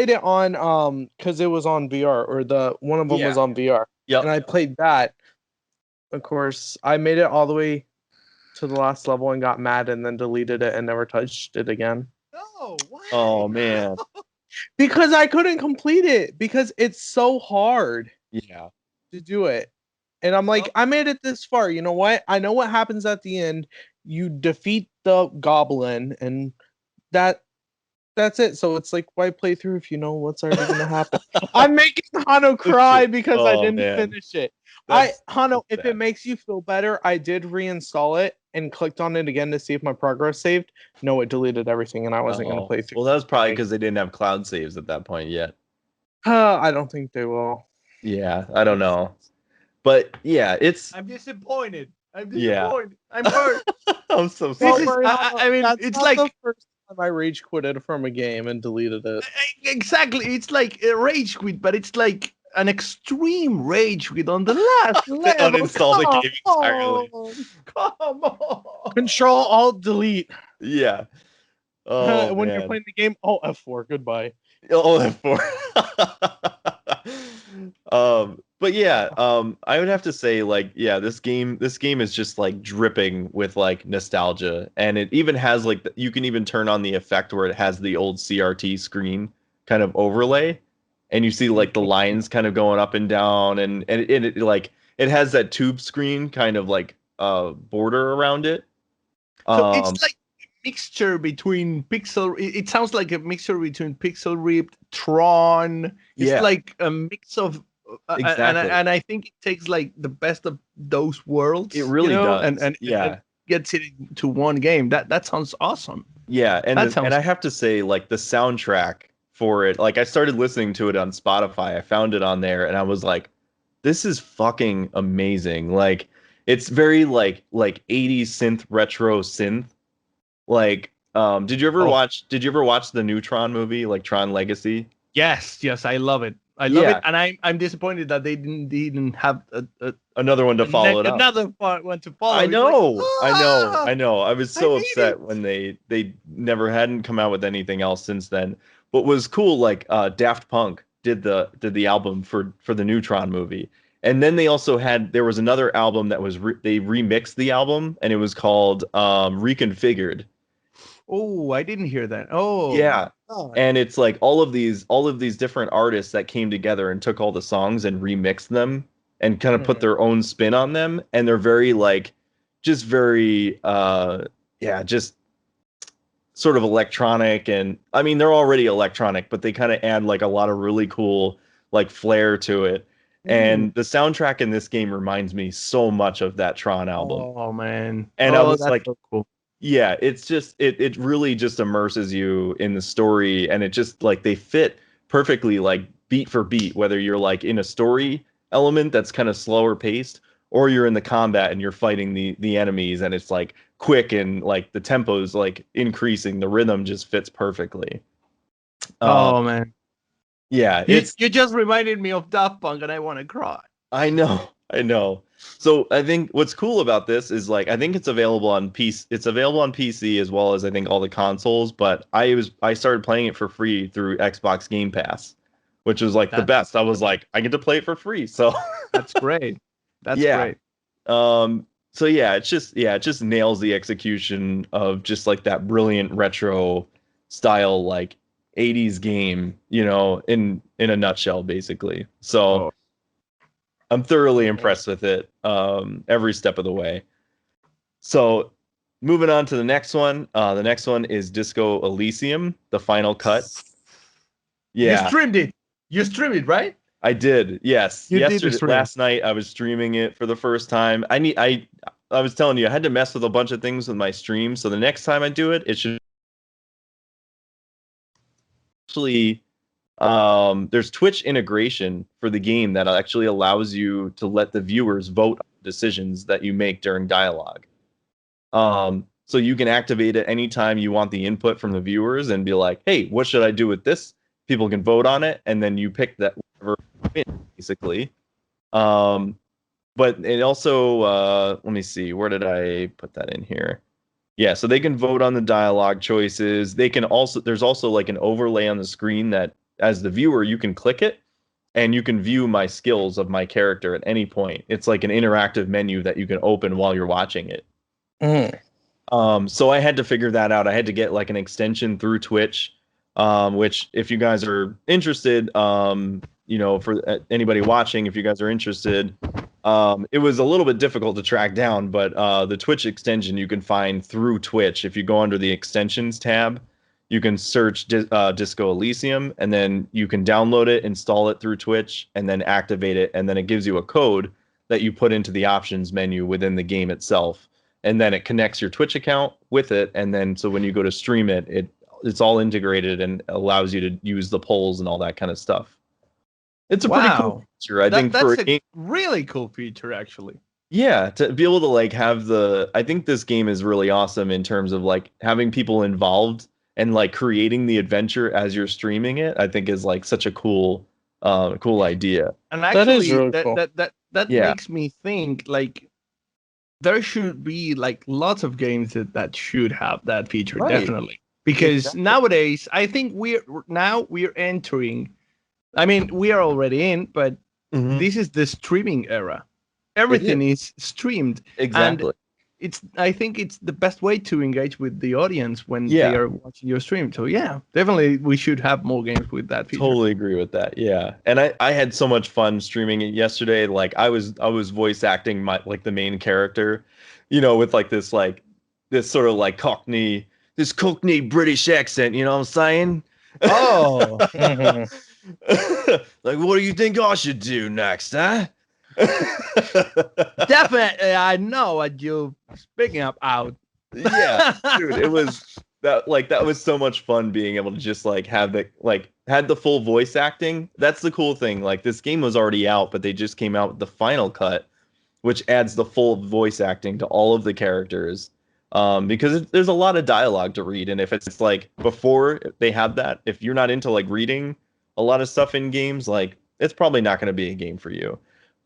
Speaker 4: it on because it was on VR, or the one of them was
Speaker 2: Yeah.
Speaker 4: on VR.
Speaker 2: Yep.
Speaker 4: And I played that. Of course, I made it all the way to the last level and got mad and then deleted it and never touched it again.
Speaker 3: No, why?
Speaker 2: Oh man.
Speaker 4: Because I couldn't complete it because it's so hard
Speaker 2: Yeah.
Speaker 4: to do it. And I'm like, I made it this far. You know what? I know what happens at the end. You defeat the goblin and that's it. So it's like, why play through if you know what's already gonna happen? I'm making Hano cry because I
Speaker 2: Oh,
Speaker 4: didn't
Speaker 2: man.
Speaker 4: finish it.
Speaker 2: That's
Speaker 4: Hano, if
Speaker 2: sad.
Speaker 4: it makes you feel better, I did reinstall it and clicked on it again to see if my progress saved. No, it deleted everything and I wasn't gonna
Speaker 2: Oh.
Speaker 4: play through.
Speaker 2: Well, that was probably because they didn't have cloud saves at that point yet.
Speaker 4: I don't think they will.
Speaker 2: Yeah, I don't know. But yeah, it's
Speaker 3: I'm disappointed. I'm
Speaker 2: Yeah.
Speaker 3: disappointed. I'm hurt.
Speaker 2: I'm so
Speaker 3: This
Speaker 2: sorry.
Speaker 3: is-
Speaker 4: Don't worry,
Speaker 3: I mean,
Speaker 4: that's
Speaker 3: it's
Speaker 4: not
Speaker 3: like-
Speaker 4: the first time I rage quitted from a game and deleted it.
Speaker 3: Exactly. It's like a rage quit, but it's like an extreme rage quit on the last level.
Speaker 2: Uninstall the game entirely.
Speaker 3: Come on.
Speaker 4: Control Alt Delete.
Speaker 2: Yeah. Oh,
Speaker 4: When
Speaker 2: man.
Speaker 4: you're playing the game, oh F4, goodbye.
Speaker 2: Oh, F4. But yeah, I would have to say, like, yeah, this game is just like dripping with like nostalgia, and it even has like you can even turn on the effect where it has the old CRT screen kind of overlay, and you see like the lines kind of going up and down, and it like it has that tube screen kind of like border around it.
Speaker 3: So it's like a mixture between Pixel. It sounds like a mixture between Pixel Ripped, Tron. It's
Speaker 2: Yeah.
Speaker 3: like a mix of,
Speaker 2: Exactly.
Speaker 3: and I think it takes like the best of those worlds.
Speaker 2: It really does.
Speaker 3: and
Speaker 2: Yeah.
Speaker 3: gets it into one game. That sounds awesome.
Speaker 2: Yeah, and
Speaker 3: That sounds-
Speaker 2: and I have to say, like the soundtrack for it, like I started listening to it on Spotify. I found it on there, and I was like, "This is fucking amazing!" Like, it's very like 80s synth retro synth. Like, did you ever
Speaker 3: Oh.
Speaker 2: watch the new Tron movie, like Tron Legacy?
Speaker 3: Yes, I love it. I love
Speaker 2: Yeah.
Speaker 3: it, and I'm disappointed that they didn't have
Speaker 2: Another one to follow it up.
Speaker 3: another one to follow.
Speaker 2: I
Speaker 3: It's
Speaker 2: know,
Speaker 3: like,
Speaker 2: I know. I was so
Speaker 3: I hate
Speaker 2: upset
Speaker 3: it.
Speaker 2: when they never hadn't come out with anything else since then. What was cool, like Daft Punk did the album for the Neutron movie, and then they also there was another album that was they remixed the album, and it was called Reconfigured.
Speaker 3: Oh, I didn't hear that. Oh,
Speaker 2: Yeah.
Speaker 3: God.
Speaker 2: And it's like all of these different artists that came together and took all the songs and remixed them and kind of put their own spin on them, and they're very like just very just sort of electronic, and I mean they're already electronic, but they kind of add like a lot of really cool like flair to it. And the soundtrack in this game reminds me so much of that Tron album.
Speaker 3: Oh man.
Speaker 2: And I was
Speaker 3: that's
Speaker 2: like,
Speaker 3: so cool.
Speaker 2: yeah, it's just it really just immerses you in the story, and it just like they fit perfectly like beat for beat, whether you're like in a story element that's kind of slower paced, or you're in the combat and you're fighting the enemies, and it's like quick and like the tempo's like increasing, the rhythm just fits perfectly.
Speaker 3: Oh man.
Speaker 2: Yeah,
Speaker 3: You just reminded me of Daft Punk, and I want to cry.
Speaker 2: I know. So I think what's cool about this is like I think it's available on PC. It's available on PC as well as I think all the consoles. But I started playing it for free through Xbox Game Pass, which was like the best. I was like, I get to play it for free. So
Speaker 3: That's great. That's
Speaker 2: Yeah.
Speaker 3: great.
Speaker 2: so yeah, it just nails the execution of just like that brilliant retro style like 80s game, in a nutshell, basically. So.
Speaker 3: Oh.
Speaker 2: I'm thoroughly impressed with it every step of the way. So moving on to the next one. The next one is Disco Elysium, the final cut. Yeah,
Speaker 3: You streamed it, right?
Speaker 2: I did. Yes.
Speaker 3: You did
Speaker 2: Yesterday,
Speaker 3: stream.
Speaker 2: last night, I was streaming it for the first time. I was telling you, I had to mess with a bunch of things with my stream. So the next time I do it, it should actually... there's Twitch integration for the game that actually allows you to let the viewers vote on decisions that you make during dialogue. So you can activate it anytime you want the input from the viewers and be like, hey, what should I do with this? People can vote on it, and then you pick that whatever win, basically. But it also, let me see, where did I put that in here? Yeah, so they can vote on the dialogue choices. They can also, there's also like an overlay on the screen that as the viewer, you can click it and you can view my skills of my character at any point. It's like an interactive menu that you can open while you're watching it. So I had to figure that out. I had to get like an extension through Twitch, which if you guys are interested, for anybody watching, if you guys are interested, it was a little bit difficult to track down, but the Twitch extension you can find through Twitch. If you go under the extensions tab, you can search Disco Elysium, and then you can download it, install it through Twitch, and then activate it. And then it gives you a code that you put into the options menu within the game itself. And then it connects your Twitch account with it. And then so when you go to stream it, it's all integrated and allows you to use the polls and all that kind of stuff. It's a pretty cool feature, I think, for a game.
Speaker 3: Really cool feature, actually.
Speaker 2: Yeah, to be able to like have I think this game is really awesome in terms of like having people involved and like creating the adventure as you're streaming it. I think is like such a cool idea.
Speaker 3: And
Speaker 4: That is
Speaker 3: actually,
Speaker 4: really cool.
Speaker 3: that
Speaker 2: Yeah.
Speaker 3: makes me think like there should be like lots of games that should have that feature,
Speaker 2: Right.
Speaker 3: definitely. Because
Speaker 2: Exactly.
Speaker 3: nowadays, I think we're entering. I mean, we are already in, but
Speaker 2: Mhm.
Speaker 3: this is the streaming era. Everything is streamed, and
Speaker 2: Exactly.
Speaker 3: I think it's the best way to engage with the audience when they
Speaker 2: Yeah.
Speaker 3: are watching your stream. So yeah, definitely we should have more games with that feature.
Speaker 2: Totally agree with that. Yeah. And I had so much fun streaming it yesterday. Like I was voice acting my like the main character, with like this sort of like this Cockney British accent, you know what I'm saying?
Speaker 4: Oh. Mhm.
Speaker 2: Like, what do you think I should do next, huh?
Speaker 3: Definitely, I know what you're speaking about.
Speaker 2: Yeah, dude, it was that was so much fun being able to just like have had the full voice acting. That's the cool thing. Like this game was already out, but they just came out with the final cut, which adds the full voice acting to all of the characters. Because there's a lot of dialogue to read, and if it's like before they have that, if you're not into like reading a lot of stuff in games, like it's probably not going to be a game for you.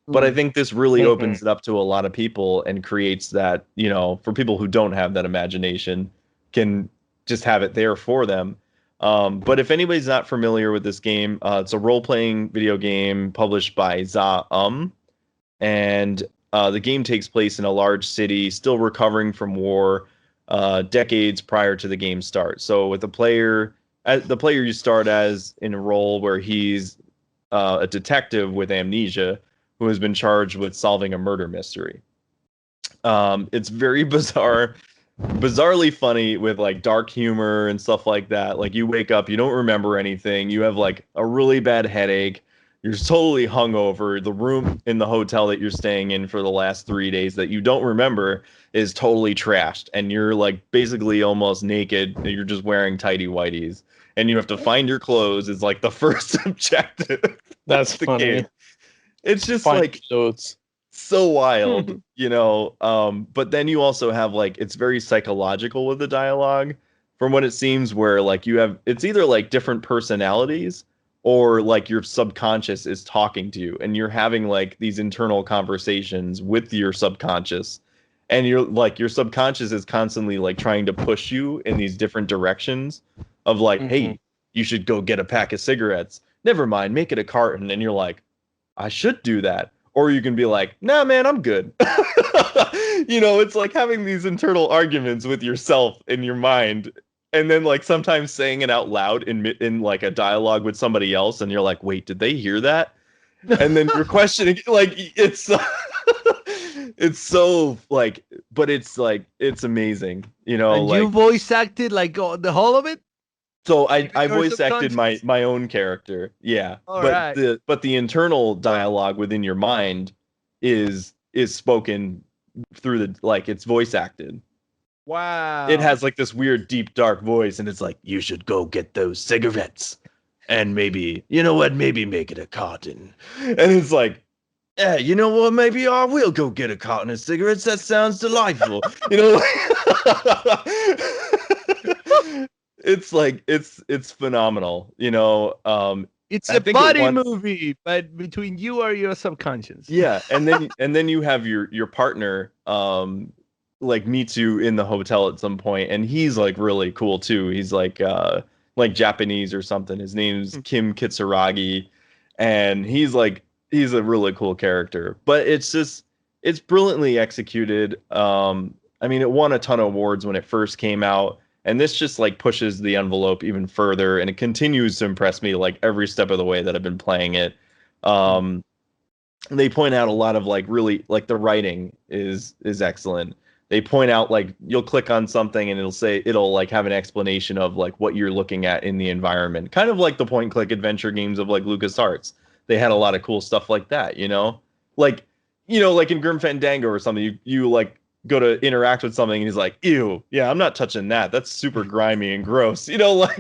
Speaker 2: But I think this really opens it up to a lot of people and creates that, for people who don't have that imagination, can just have it there for them. But if anybody's not familiar with this game, it's a role-playing video game published by and the game takes place in a large city, still recovering from war, decades prior to the game start. So with the player you start as in a role where he's a detective with amnesia who has been charged with solving a murder mystery. It's very bizarrely funny with like dark humor and stuff like that. Like you wake up, you don't remember anything, you have like a really bad headache, you're totally hungover. The room in the hotel that you're staying in for the last 3 days that you don't remember is totally trashed, and you're like basically almost naked. You're just wearing tighty whities, and you have to find your clothes. Is like the first objective.
Speaker 4: That's
Speaker 2: the
Speaker 4: funny.
Speaker 2: game. It's just
Speaker 4: Find
Speaker 2: like
Speaker 4: notes.
Speaker 2: so wild, but then you also have like it's very psychological with the dialogue from what it seems, where like it's either like different personalities or like your subconscious is talking to you and you're having like these internal conversations with your subconscious, and you're like your subconscious is constantly like trying to push you in these different directions of like, hey, you should go get a pack of cigarettes, never mind, make it a carton, and you're like, I should do that. Or you can be like, nah, man, I'm good. It's like having these internal arguments with yourself in your mind. And then like sometimes saying it out loud in like a dialogue with somebody else. And you're like, wait, did they hear that? And then you're questioning, like, it's, it's so like, but it's like, it's amazing,
Speaker 3: And
Speaker 2: like.
Speaker 3: you voice acted like the whole of it?
Speaker 2: So I
Speaker 3: Your
Speaker 2: voice acted my
Speaker 3: subconscious?
Speaker 2: my own character, yeah.
Speaker 3: All
Speaker 2: But
Speaker 3: right.
Speaker 2: the internal dialogue within your mind is spoken through it's voice acted.
Speaker 3: Wow.
Speaker 2: It has like this weird deep dark voice, and it's like, you should go get those cigarettes, and maybe maybe make it a carton. And it's like, yeah, you know what? Maybe I will go get a carton of cigarettes. That sounds delightful. It's like it's phenomenal,
Speaker 3: It's
Speaker 2: I
Speaker 3: a
Speaker 2: think it
Speaker 3: buddy
Speaker 2: wants-
Speaker 3: movie, but between you or your subconscious.
Speaker 2: yeah, and then you have your partner like meets you in the hotel at some point, and he's like really cool too. He's like Japanese or something. His name's Kim Kitsuragi, and he's a really cool character. But it's brilliantly executed. I mean, it won a ton of awards when it first came out. And this just like pushes the envelope even further, and it continues to impress me like every step of the way that I've been playing it. They point out a lot of like really like the writing is excellent. They point out like you'll click on something and it'll like have an explanation of like what you're looking at in the environment, kind of like the point and click adventure games of like LucasArts. They had a lot of cool stuff like that, like like in Grim Fandango or something. You like go to interact with something and he's like, ew, yeah, I'm not touching that, that's super grimy and gross, like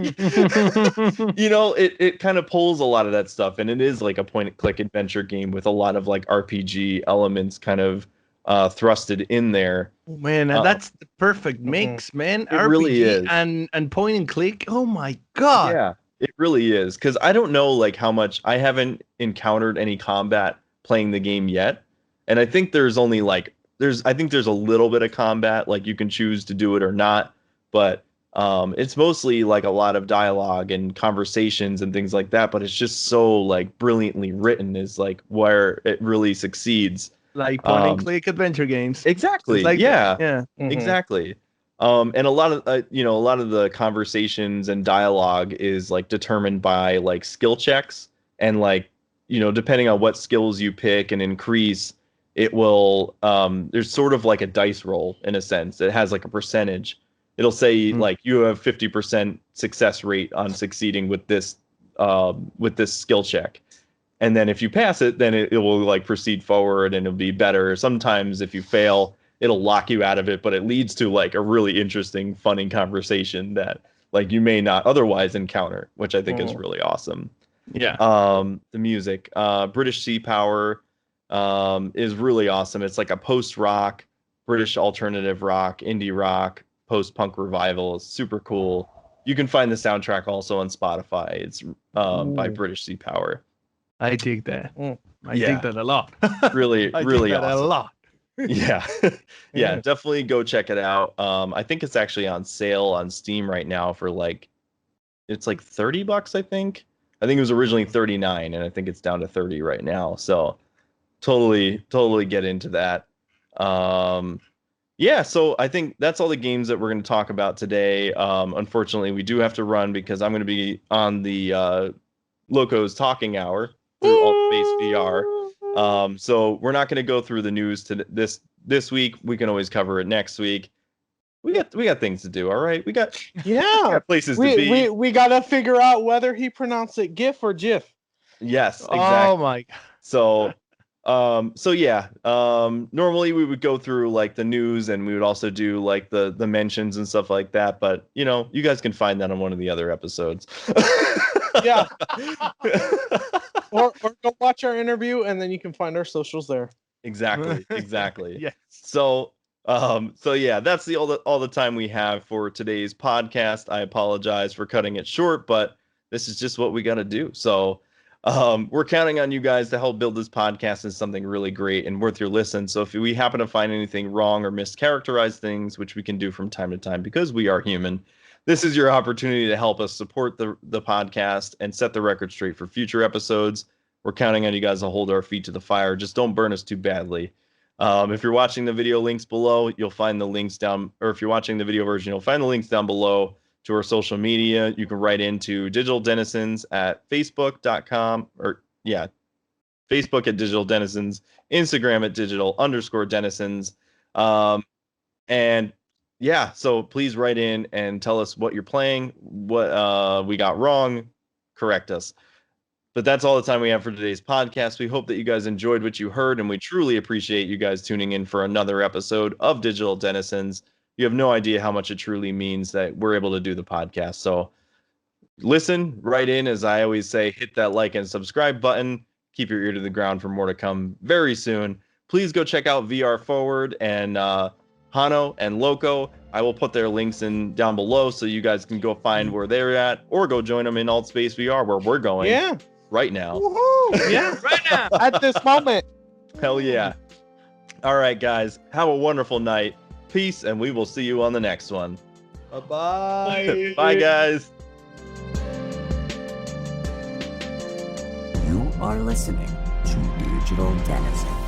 Speaker 2: it kind of pulls a lot of that stuff, and it is like a point and click adventure game with a lot of like RPG elements kind of thrusted in there.
Speaker 3: Oh, man, and that's the perfect mix, man.
Speaker 2: It really is.
Speaker 3: and point and click. Oh my god.
Speaker 2: Yeah, it really is. Because I don't know like how much I haven't encountered any combat playing the game yet, and I think there's only like there's a little bit of combat, like you can choose to do it or not, but it's mostly like a lot of dialogue and conversations and things like that. But it's just so like brilliantly written is like where it really succeeds.
Speaker 3: Like point and click adventure games.
Speaker 2: Exactly.
Speaker 3: It's like
Speaker 2: yeah.
Speaker 3: Yeah.
Speaker 2: Exactly. And a lot of a lot of the conversations and dialogue is like determined by like skill checks, and like depending on what skills you pick and increase, it will there's sort of like a dice roll in a sense. It has like a percentage. It'll say like you have 50% success rate on succeeding with this skill check. And then if you pass it, then it will like proceed forward and it'll be better. Sometimes if you fail, it'll lock you out of it, but it leads to like a really interesting, funny conversation that like you may not otherwise encounter, which I think is really awesome.
Speaker 3: Yeah.
Speaker 2: The music, British Sea Power, is really awesome. It's like a post-rock, British alternative rock, indie rock, post-punk revival. It's super cool. You can find the soundtrack also on Spotify. It's by British Sea Power.
Speaker 3: I dig that. I dig that a lot.
Speaker 2: Really,
Speaker 3: I
Speaker 2: really
Speaker 3: dig that
Speaker 2: awesome.
Speaker 3: a lot.
Speaker 2: Yeah. Yeah, definitely go check it out. I think it's actually on sale on Steam right now for like it's like $30, I think. I think it was originally 39 and I think it's down to 30 right now. So totally get into that. Yeah, so I think that's all the games that we're going to talk about today. Unfortunately, we do have to run because I'm going to be on the Loco's Talking Hour through Alt Space VR. So we're not going to go through the news to this week. We can always cover it next week. We got things to do. All right, we got places to be.
Speaker 4: We gotta figure out whether he pronounced it GIF or GIF.
Speaker 2: Yes, exactly.
Speaker 3: Oh my god.
Speaker 2: So yeah. Normally we would go through like the news and we would also do like the mentions and stuff like that. But you guys can find that on one of the other episodes.
Speaker 4: Yeah. or go watch our interview and then you can find our socials there.
Speaker 2: Exactly.
Speaker 3: Yes.
Speaker 2: So yeah, that's all the time we have for today's podcast. I apologize for cutting it short, but this is just what we got to do. So we're counting on you guys to help build this podcast into something really great and worth your listen. So if we happen to find anything wrong or mischaracterize things, which we can do from time to time because we are human, this is your opportunity to help us support the podcast and set the record straight for future episodes. We're counting on you guys to hold our feet to the fire. Just don't burn us too badly. If you're watching the video links below, you'll find the links down, or if you're watching the video version, you'll find the links down below to our social media. You can write into Digital Denizens at Facebook.com, Facebook at Digital Denizens, Instagram at Digital_Denizens. And yeah, so please write in and tell us what you're playing, what we got wrong, correct us. But that's all the time we have for today's podcast. We hope that you guys enjoyed what you heard, and we truly appreciate you guys tuning in for another episode of Digital Denizens. You have no idea how much it truly means that we're able to do the podcast. So listen, write in, as I always say, hit that like and subscribe button. Keep your ear to the ground for more to come very soon. Please go check out VR Forward and Jano and Loco. I will put their links in down below so you guys can go find where they're at or go join them in Alt Space VR where we're going.
Speaker 4: Yeah.
Speaker 2: Right now.
Speaker 4: Woohoo! Yeah.
Speaker 5: Right now.
Speaker 4: At this moment.
Speaker 2: Hell yeah. All right, guys. Have a wonderful night. Peace, and we will see you on the next one.
Speaker 3: Bye-bye.
Speaker 2: Bye, guys.
Speaker 1: You are listening to Digital Denizens.